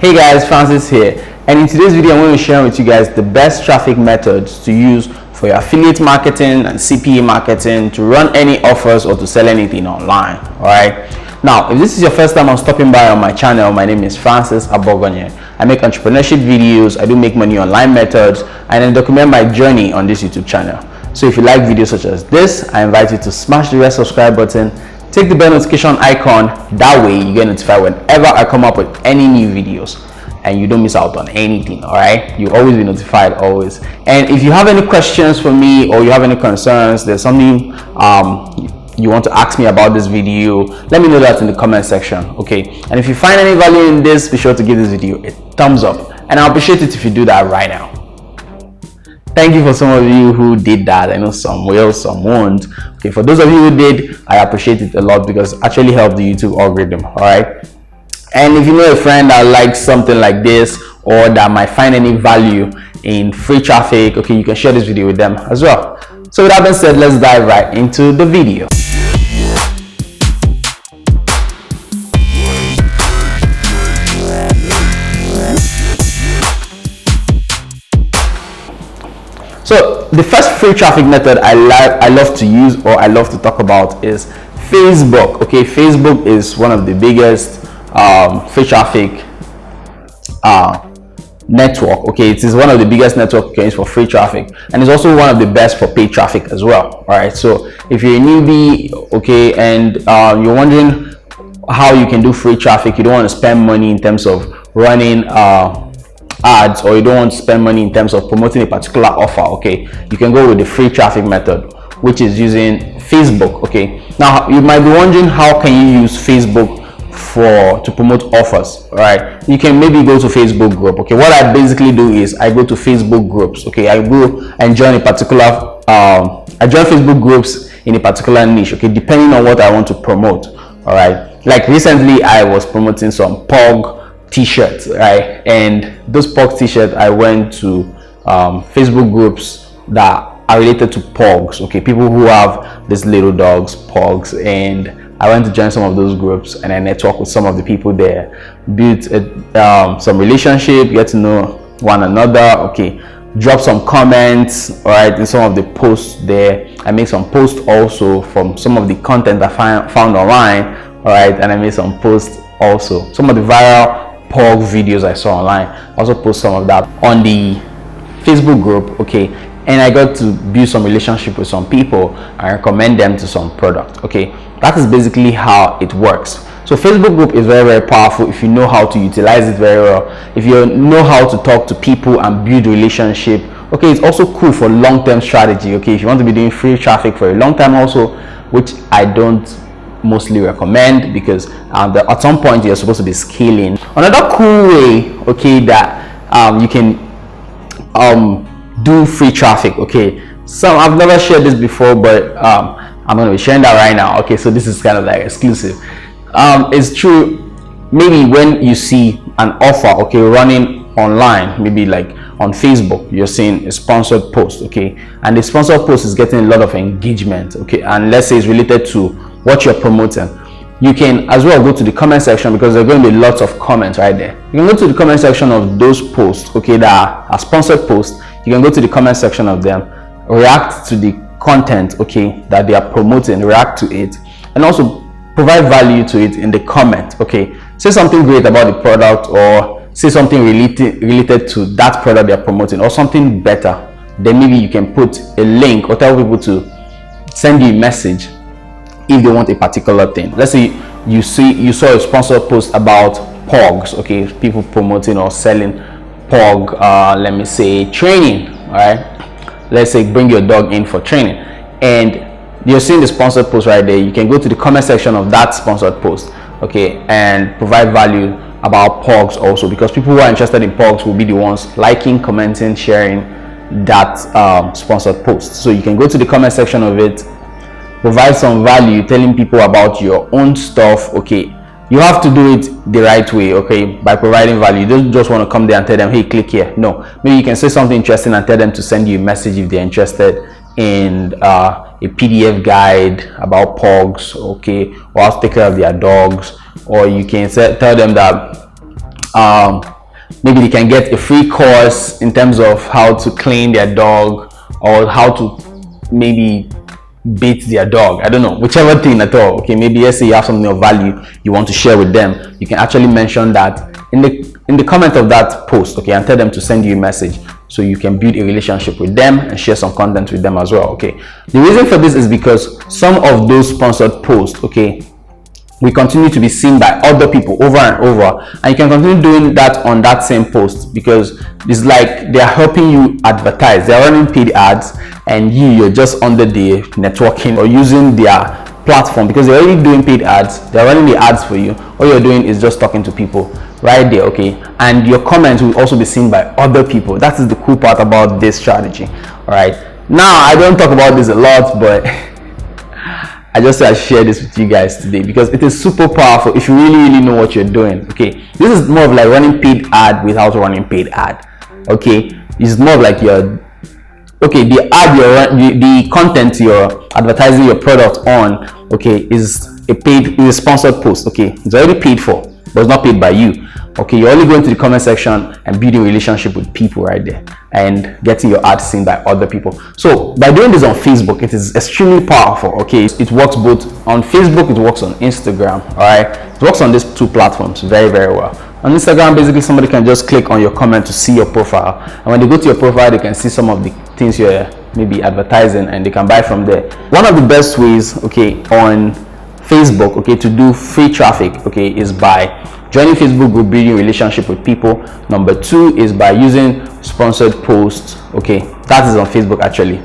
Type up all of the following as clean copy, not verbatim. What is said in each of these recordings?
Hey guys, Francis here, and in today's video I'm going to share with you guys the best traffic methods to use for your affiliate marketing and CPA marketing to run any offers or to sell anything online. Alright, now if this is your first time stopping by on my channel, my name is Francis Abogonye. I make entrepreneurship videos, I do make money online methods, and I document my journey on this YouTube channel. So if you like videos such as this, I invite you to smash the red subscribe button, take the bell notification icon, that way you get notified whenever I come up with any new videos and you don't miss out on anything. All right, you always be notified, always. And if you have any questions for me or you have any concerns, there's something you want to ask me about this video, let me know that in the comment section. Okay, and if you find any value in this, be sure to give this video a thumbs up, and I'll appreciate it if you do that right now. Thank you for some of you who did that. I know some will, some won't. Okay, for those of you who did, I appreciate it a lot because it actually helped the YouTube algorithm. All right, and if you know a friend that likes something like this or that might find any value in free traffic, okay, you can share this video with them as well. So with that being said, let's dive right into the video. So the first free traffic method I love to use, or I love to talk about, is Facebook. Okay, Facebook is one of the biggest free traffic network. Okay, it is one of the biggest network you can use for free traffic, and it's also one of the best for paid traffic as well. All right, so if you're a newbie, okay, and you're wondering how you can do free traffic, you don't want to spend money in terms of running ads, or you don't want to spend money in terms of promoting a particular offer, okay, you can go with the free traffic method, which is using Facebook. Okay, now you might be wondering, how can you use Facebook to promote offers? All right, you can maybe go to Facebook group. Okay, what I basically do is I go to Facebook groups. Okay, I go and join a particular I join Facebook groups in a particular niche, okay, depending on what I want to promote. All right, like recently I was promoting some POG t-shirts, right? And those POG t-shirts, I went to Facebook groups that are related to POGs, okay, people who have these little dogs, POGs, and I went to join some of those groups and I networked with some of the people there, built some relationship, get to know one another, okay, drop some comments, all right, in some of the posts there. I made some posts also from some of the content I found online, all right, and I made some posts also, some of the viral POG videos I saw online. I also post some of that on the Facebook group, okay, and I got to build some relationship with some people and recommend them to some product. Okay, that is basically how it works. So Facebook group is very, very powerful if you know how to utilize it very well, if you know how to talk to people and build relationship. Okay, it's also cool for long-term strategy. Okay, if you want to be doing free traffic for a long time also, which I don't mostly recommend, because at some point you're supposed to be scaling. Another cool way, okay, that you can do free traffic, okay, so I've never shared this before, but I'm going to be sharing that right now. Okay, so this is kind of like exclusive. It's true, maybe when you see an offer, okay, running online, maybe like on Facebook, you're seeing a sponsored post, okay, and the sponsored post is getting a lot of engagement, okay, and let's say it's related to what you're promoting. You can as well go to the comment section, because there are going to be lots of comments right there. You can go to the comment section of those posts, okay, that are sponsored posts. You can go to the comment section of them, react to the content, okay, that they are promoting, react to it, and also provide value to it in the comment. Okay, say something great about the product, or say something related to that product they're promoting, or something better. Then maybe you can put a link or tell people to send you a message if they want a particular thing. Let's say you saw a sponsored post about POGs, okay, people promoting or selling POG, let me say training. All right, let's say bring your dog in for training, and you're seeing the sponsored post right there. You can go to the comment section of that sponsored post, okay, and provide value about POGs also, because people who are interested in POGs will be the ones liking, commenting, sharing that sponsored post. So you can go to the comment section of it, provide some value, telling people about your own stuff. Okay, you have to do it the right way, okay, by providing value. You don't just want to come there and tell them, hey, click here. No, maybe you can say something interesting and tell them to send you a message if they're interested in a PDF guide about POGs, okay, or how to take care of their dogs. Or you can tell them that maybe they can get a free course in terms of how to clean their dog, or how to maybe beat their dog. I don't know, whichever thing at all. Okay, maybe let's say you have something of value you want to share with them. You can actually mention that in the comment of that post, okay, and tell them to send you a message, so you can build a relationship with them and share some content with them as well. Okay, the reason for this is because some of those sponsored posts, okay, we continue to be seen by other people over and over, and you can continue doing that on that same post, because it's like they're helping you advertise. They're running paid ads, and you're just under the networking or using their platform, because they're already doing paid ads. They're running the ads for you. All you're doing is just talking to people right there. Okay, and your comments will also be seen by other people. That is the cool part about this strategy. All right, now I don't talk about this a lot, but I just said I share this with you guys today because it is super powerful if you really know what you're doing. Okay, this is more of like running paid ad without running paid ad. Okay, it's more of like the content you're advertising your product on, okay, is a sponsored post. Okay, it's already paid for, but it's not paid by you. Okay, you're only going to the comment section and building a relationship with people right there and getting your ad seen by other people. So by doing this on Facebook, it is extremely powerful. Okay, it works both on Facebook, it works on Instagram. All right, it works on these two platforms very, very well. On Instagram, basically somebody can just click on your comment to see your profile, and when they go to your profile, they can see some of the things you're maybe advertising, and they can buy from there. One of the best ways, okay, on Facebook, okay, to do free traffic, okay, is by joining Facebook group, building relationship with people. Number two is by using sponsored posts. Okay, that is on Facebook actually.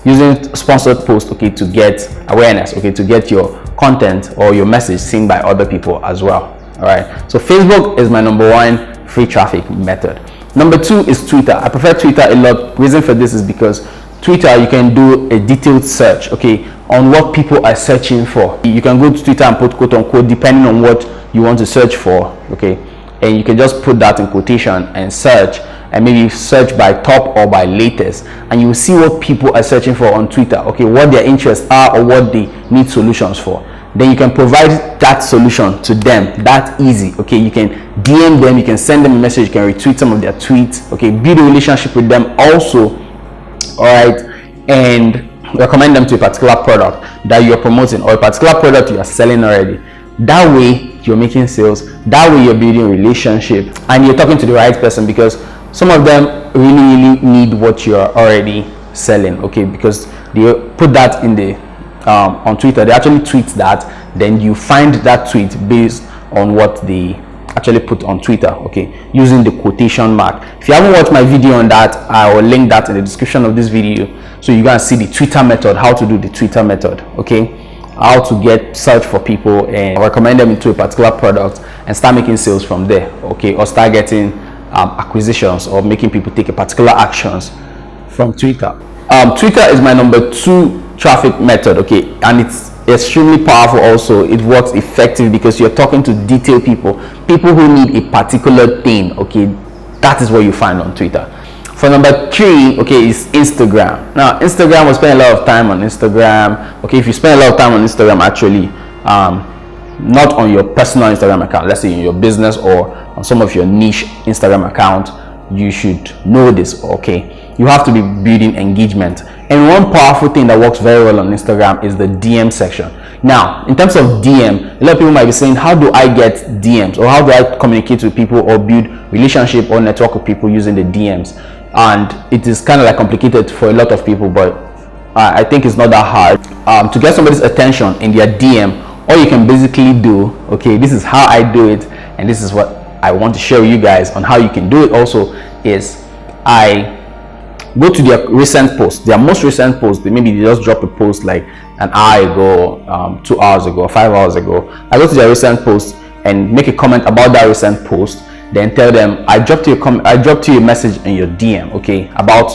Using sponsored posts, okay, to get awareness, okay, to get your content or your message seen by other people as well. All right, so Facebook is my number one free traffic method. Number two is Twitter. I prefer Twitter a lot. Reason for this is because Twitter, you can do a detailed search, okay, on what people are searching for. You can go to Twitter and put quote unquote depending on what you want to search for, okay, and you can just put that in quotation and search, and maybe search by top or by latest, and you will see what people are searching for on Twitter, okay, what their interests are or what they need solutions for. Then you can provide that solution to them that easy. Okay, you can DM them, you can send them a message, you can retweet some of their tweets, okay, build a relationship with them also. All right, and recommend them to a particular product that you're promoting or a particular product you are selling already. That way you're making sales, that way you're building a relationship, and you're talking to the right person, because some of them really need what you're already selling, okay, because they put that in the on Twitter. They actually tweet that, then you find that tweet based on what they actually put on Twitter, okay, using the quotation mark. If you haven't watched my video on that, I will link that in the description of this video, so you can see the Twitter method, how to do the Twitter method, okay, how to get search for people and recommend them into a particular product and start making sales from there, okay, or start getting acquisitions or making people take a particular actions from Twitter. Twitter is my number two traffic method, okay, and it's extremely powerful also. It works effectively because you're talking to detailed people who need a particular thing, okay. That is what you find on Twitter. For number three, okay, is Instagram. Now Instagram, we spend a lot of time on Instagram, okay. If you spend a lot of time on Instagram, actually not on your personal Instagram account, let's say in your business or on some of your niche Instagram account, you should know this, okay. You have to be building engagement, and one powerful thing that works very well on Instagram is the DM section. Now in terms of DM, a lot of people might be saying, how do I get DMs, or how do I communicate with people or build relationship or network with people using the DMs? And it is kind of like complicated for a lot of people, but I think it's not that hard to get somebody's attention in their DM. All you can basically do, okay, this is how I do it, and this is what I want to share with you guys on how you can do it also, is I go to their recent post, their most recent post. Maybe they just drop a post like an hour ago, 2 hours ago, 5 hours ago. I go to their recent post and make a comment about that recent post, then tell them I dropped you a message in your DM, okay, about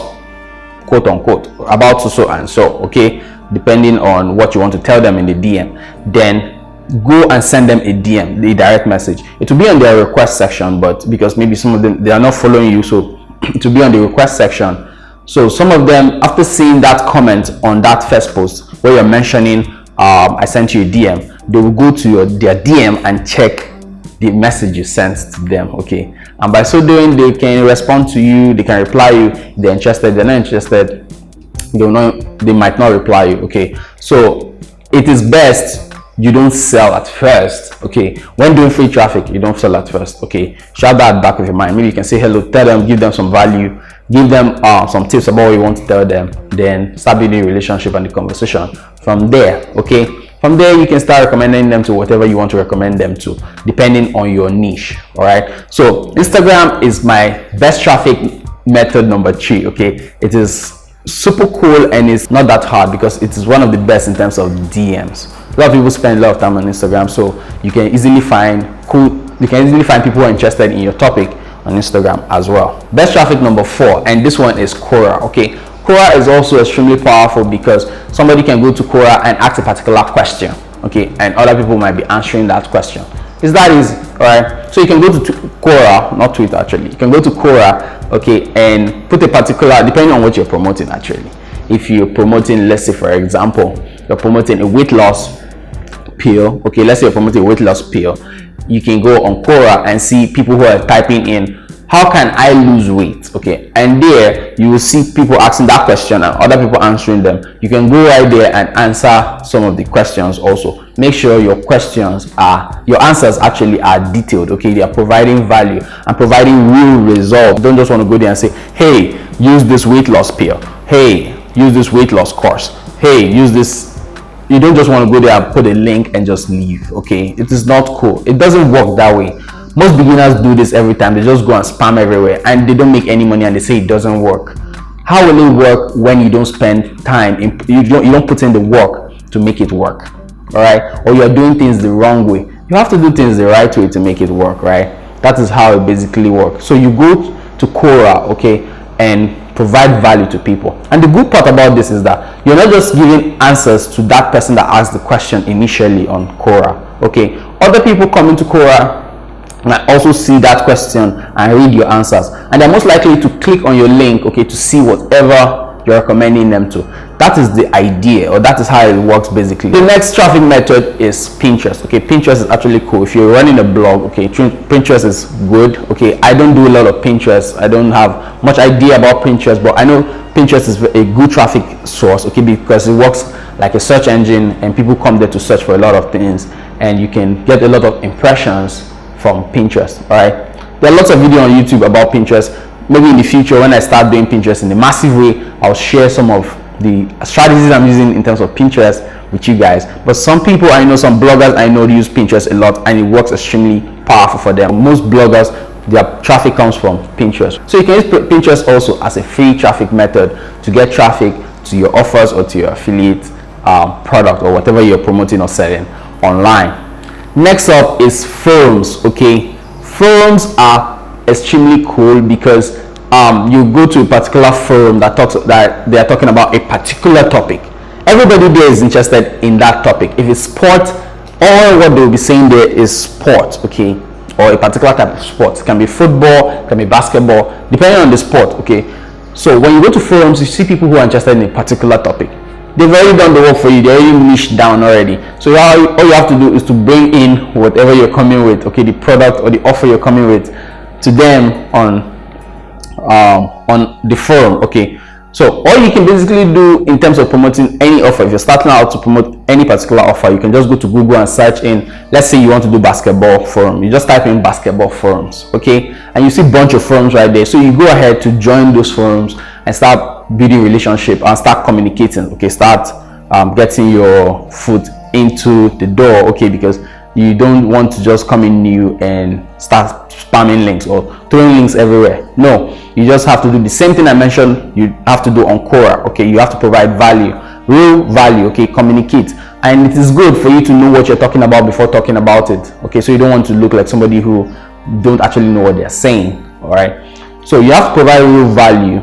quote unquote about so and so, okay, depending on what you want to tell them in the DM. Then go and send them a DM, the direct message. It will be on their request section, but because maybe some of them, they are not following you, so it will be on the request section. So some of them, after seeing that comment on that first post where you're mentioning I sent you a DM, they will go to their DM and check the message you sent to them, okay. and by so doing they can respond to you, they can reply you. If they're interested, they're not interested, they might not reply you. Okay, so it is best you don't sell at first. Okay, when doing free traffic, you don't sell at first. Okay, shout that back of your mind. Maybe you can say hello, tell them, give them some value, give them some tips about what you want to tell them, then start building a relationship and the conversation from there. Okay, from there you can start recommending them to whatever you want to recommend them to, depending on your niche. All right, so Instagram is my best traffic method number 3. Okay, it is super cool and it's not that hard because it is one of the best in terms of DMs. A lot of people spend a lot of time on Instagram, so you can easily find people who are interested in your topic on Instagram as well. Best traffic number 4, and this one is Quora. Okay, Quora is also extremely powerful because somebody can go to Quora and ask a particular question, okay, and other people might be answering that question. It's that easy. All right, so you can go to Quora, not Twitter actually, you can go to Quora, okay, and put a particular, depending on what you're promoting actually. If you're promoting, let's say for example, you're promoting a weight loss pill, okay, let's say you're promoting a weight loss pill, you can go on Quora and see people who are typing in, how can I lose weight? Okay, and there you will see people asking that question and other people answering them. You can go right there and answer some of the questions also. Make sure your answers actually are detailed. Okay, they are providing value and providing real results. Don't just want to go there and say, hey, use this weight loss pill, hey, use this weight loss course, hey, use this. You don't just want to go there and put a link and just leave. Okay, it is not cool. It doesn't work that way. Most beginners do this every time. They just go and spam everywhere and they don't make any money and they say it doesn't work. How will it work when you don't spend time you don't put in the work to make it work? All right, or you're doing things the wrong way. You have to do things the right way to make it work, right? That is how it basically works. So you go to Quora, okay, and provide value to people. And the good part about this is that you're not just giving answers to that person that asked the question initially on Quora. Okay, other people come into Quora and also see that question and read your answers, and they're most likely to click on your link, okay, to see whatever you're recommending them to. That is the idea, or that is how it works basically. The next traffic method is Pinterest. Okay, Pinterest is actually cool. If you're running a blog, okay, Pinterest is good. Okay, I don't do a lot of Pinterest. I don't have much idea about Pinterest, but I know Pinterest is a good traffic source, okay, because it works like a search engine and people come there to search for a lot of things, and you can get a lot of impressions from Pinterest. All right, there are lots of videos on YouTube about Pinterest. Maybe in the future, when I start doing Pinterest in a massive way, I'll share some of the strategies I'm using in terms of Pinterest with you guys. But some people I know, some bloggers I know, use Pinterest a lot and it works extremely powerful for them. Most bloggers, their traffic comes from Pinterest. So you can use Pinterest also as a free traffic method to get traffic to your offers or to your affiliate product or whatever you're promoting or selling online. Next up is forums. Okay, forums are extremely cool because you go to a particular forum that they are talking about a particular topic. Everybody there is interested in that topic. If it's sport, all what they'll be saying there is sport, okay, or a particular type of sport. It can be football, it can be basketball, depending on the sport. Okay, so when you go to forums, you see people who are interested in a particular topic. They've already done the work for you. They're already niched down already. So all you have to do is to bring in whatever you're coming with, okay, the product or the offer you're coming with, to them on the forum. Okay, so all you can basically do in terms of promoting any offer, if you're starting out to promote any particular offer, you can just go to Google and search in, let's say you want to do basketball forum, you just type in basketball forums, okay, and you see a bunch of forums right there. So you go ahead to join those forums and start building relationship and start communicating. Okay, start getting your foot into the door, okay, because you don't want to just come in new and start spamming links or throwing links everywhere. No, you just have to do the same thing I mentioned you have to do on Quora. Okay, you have to provide value, real value. Okay, communicate, and it is good for you to know what you're talking about before talking about it. Okay, so you don't want to look like somebody who don't actually know what they're saying. All right, so you have to provide real value,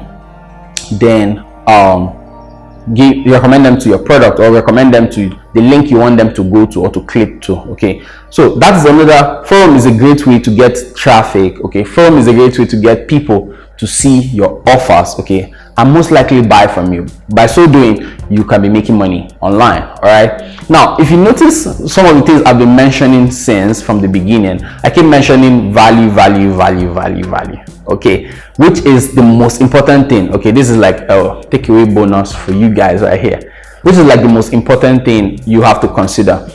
then recommend them to your product or recommend them to the link you want them to go to or to click to. Okay, so that's another. Forum is a great way to get traffic. Okay, forum is a great way to get people to see your offers. Okay, and most likely buy from you. By so doing, you can be making money online. All right. Now, if you notice some of the things I've been mentioning since from the beginning, I keep mentioning value. Okay, which is the most important thing. Okay, this is like a takeaway bonus for you guys right here. Which is like the most important thing you have to consider.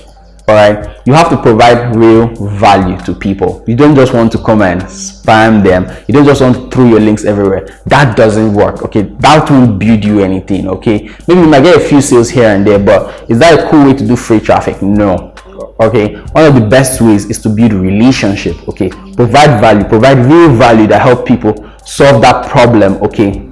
All right, you have to provide real value to people. You don't just want to come and spam them. You don't just want to throw your links everywhere. That doesn't work. Okay, that won't build you anything. Okay, maybe you might get a few sales here and there, but is that a cool way to do free traffic? No. Okay, one of the best ways is to build relationship. Okay, provide value, provide real value that help people solve that problem, okay,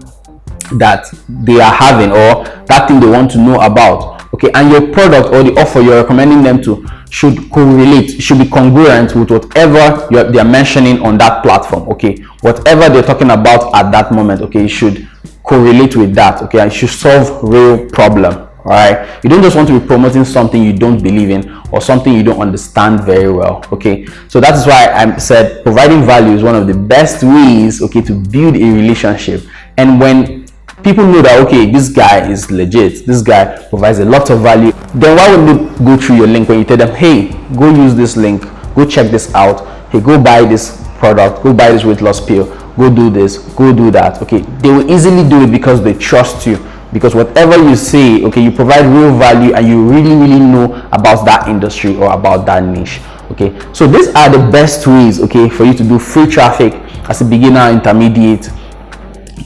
that they are having, or that thing they want to know about. Okay, and your product or the offer you're recommending them to should correlate, should be congruent with whatever they're mentioning on that platform. Okay, whatever they're talking about at that moment, okay, it should correlate with that. Okay, and it should solve real problem. All right, you don't just want to be promoting something you don't believe in or something you don't understand very well. Okay, so that's why I said providing value is one of the best ways, okay, to build a relationship. And when people know that, okay, this guy is legit, this guy provides a lot of value, then why would they go through your link when you tell them, hey, go use this link, go check this out, hey, go buy this product, go buy this weight loss pill, go do this, go do that. Okay, they will easily do it because they trust you, because whatever you say, okay, you provide real value and you really know about that industry or about that niche. Okay, so these are the best ways, okay, for you to do free traffic as a beginner, intermediate,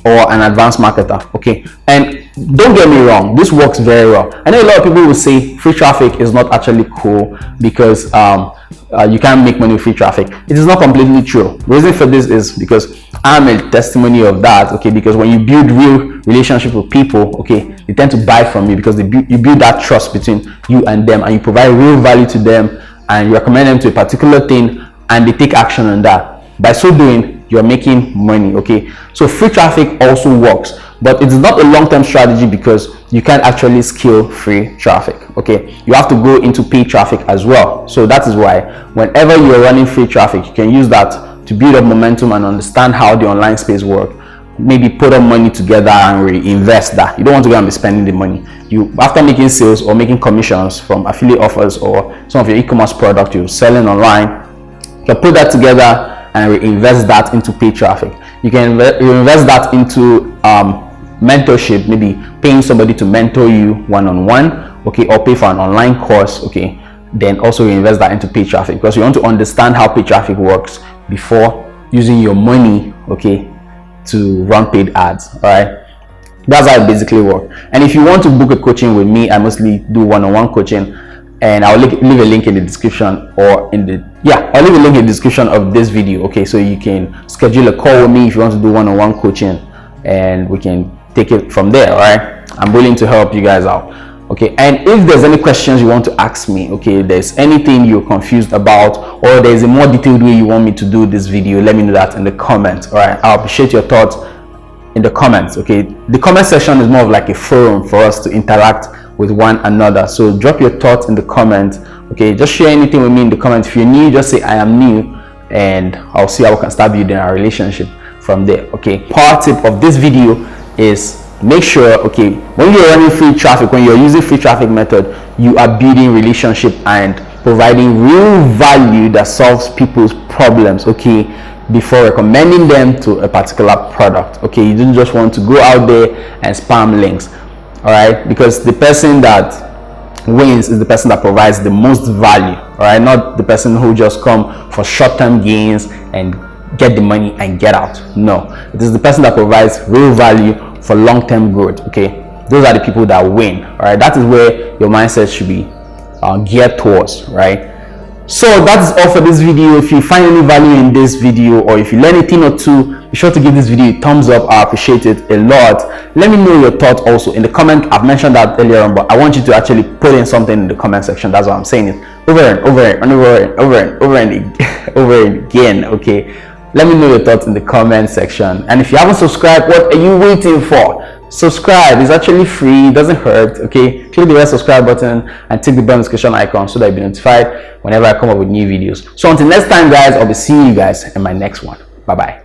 or an advanced marketer. Okay, and don't get me wrong, this works very well. I know a lot of people will say free traffic is not actually cool because you can't make money with free traffic. It is not completely true. The reason for this is because I'm a testimony of that. Okay, because when you build real relationship with people, okay, they tend to buy from you because you build that trust between you and them, and you provide real value to them, and you recommend them to a particular thing, and they take action on that. By so doing, you're making money. Okay, so free traffic also works, but it's not a long-term strategy because you can't actually scale free traffic. Okay, you have to go into paid traffic as well. So that is why whenever you're running free traffic, you can use that to build up momentum and understand how the online space works. Maybe put up money together and reinvest that. You don't want to go and be spending the money. You, after making sales or making commissions from affiliate offers or some of your e-commerce product you're selling online, you can put that together and reinvest that into paid traffic. You can reinvest that into mentorship, maybe paying somebody to mentor you one-on-one, okay, or pay for an online course, okay. Then also reinvest that into paid traffic, because you want to understand how paid traffic works before using your money, okay, to run paid ads. All right, that's how it basically works. And if you want to book a coaching with me, I mostly do one-on-one coaching, and I'll leave a link in the description, or in the I'll leave a link in the description of this video. Okay, so you can schedule a call with me if you want to do one-on-one coaching, and we can take it from there. All right, I'm willing to help you guys out. Okay, and if there's any questions you want to ask me, okay, there's anything you're confused about, or there's a more detailed way you want me to do this video, let me know that in the comments. All right, I'll appreciate your thoughts in the comments. Okay, the comment section is more of like a forum for us to interact with one another, so drop your thoughts in the comments. Okay, just share anything with me in the comments. If you're new, just say I am new, and I'll see how we can start building our relationship from there. Okay, part tip of this video is make sure, okay, when you're running free traffic, when you're using free traffic method, you are building relationship and providing real value that solves people's problems, okay, before recommending them to a particular product. Okay, you don't just want to go out there and spam links. All right, because the person that wins is the person that provides the most value. All right, not the person who just come for short-term gains and get the money and get out. No, it is the person that provides real value for long-term growth. Okay, those are the people that win. All right, that is where your mindset should be geared towards. Right, so that's all for this video. If you find any value in this video, or if you learn a thing or two, be sure to give this video a thumbs up. I appreciate it a lot. Let me know your thoughts also in the comment. I've mentioned that earlier on, but I want you to actually put in something in the comment section. That's why I'm saying it over and over again. Okay, let me know your thoughts in the comment section. And if you haven't subscribed, what are you waiting for? Subscribe. It's actually free, it doesn't hurt. Okay, click the red subscribe button and tick the bell notification icon so that you'll be notified whenever I come up with new videos. So until next time, guys, I'll be seeing you guys in my next one. Bye bye.